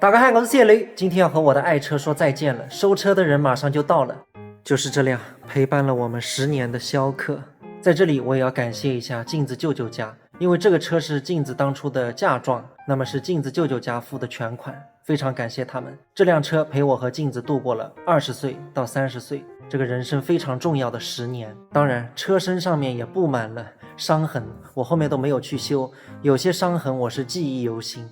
大家好，我是谢雷，今天要和我的爱车说再见了，收车的人马上就到了，就是这辆陪伴了我们10年的逍客。在这里我也要感谢一下镜子舅舅家，因为这个车是镜子当初的嫁妆，那么是镜子舅舅家付的全款，非常感谢他们。这辆车陪我和镜子度过了20岁到30岁这个人生非常重要的10年。当然车身上面也布满了伤痕，我后面都没有去修，有些伤痕我是记忆犹新。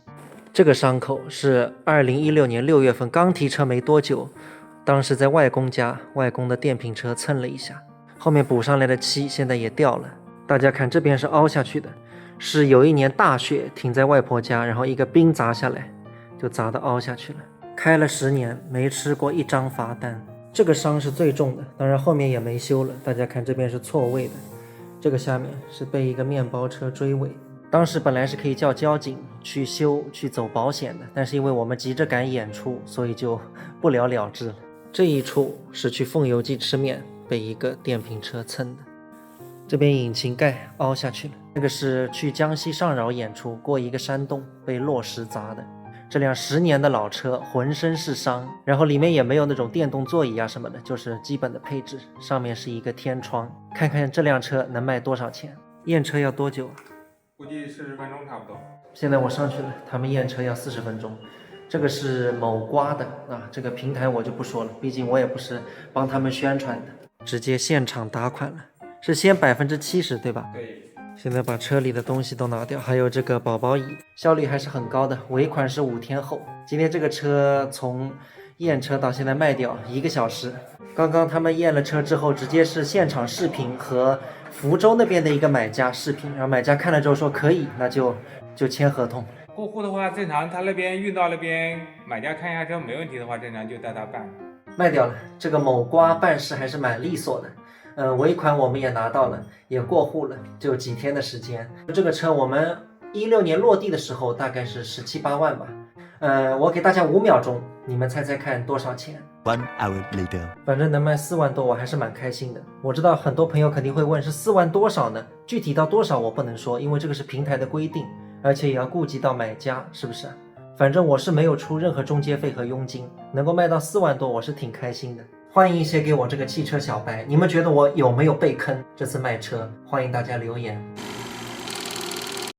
这个伤口是2016年6月份刚提车没多久，当时在外公家，外公的电瓶车蹭了一下，后面补上来的漆现在也掉了。大家看这边是凹下去的，是有一年大雪停在外婆家，然后一个冰砸下来，就砸到凹下去了。开了10年没吃过1张罚单，这个伤是最重的，当然后面也没修了。大家看这边是错位的，这个下面是被一个面包车追尾。当时本来是可以叫交警去修去走保险的，但是因为我们急着赶演出，所以就不了了之了。这一处是去凤游记吃面被一个电瓶车蹭的，这边引擎盖凹下去了。那个是去江西上饶演出，过一个山洞被落石砸的。这辆10年的老车浑身是伤，然后里面也没有那种电动座椅啊什么的，就是基本的配置，上面是一个天窗。看看这辆车能卖多少钱？验车要多久？估计40分钟差不多。现在我上去了，他们验车要40分钟。这个是某瓜的啊，这个平台我就不说了，毕竟我也不是帮他们宣传的。直接现场打款了，是先70%对吧？对。现在把车里的东西都拿掉，还有这个宝宝椅，效率还是很高的，尾款是5天后。今天这个车从验车到现在卖掉1个小时。刚刚他们验了车之后，直接是现场视频和福州那边的一个买家视频，然后买家看了之后说可以，那就签合同。过户的话，正常他那边运到那边，买家看一下车没问题的话，正常就带他办。卖掉了，这个某瓜办事还是蛮利索的。尾款我们也拿到了，也过户了，就几天的时间。这个车我们16年落地的时候大概是17、18万吧。我给大家5秒钟，你们猜猜看多少钱？1 hour later， 反正能卖4万多，我还是蛮开心的。我知道很多朋友肯定会问，是4万多少呢？具体到多少我不能说，因为这个是平台的规定，而且也要顾及到买家，是不是？反正我是没有出任何中介费和佣金，能够卖到4万多，我是挺开心的。欢迎写给我这个汽车小白，你们觉得我有没有被坑？这次卖车，欢迎大家留言。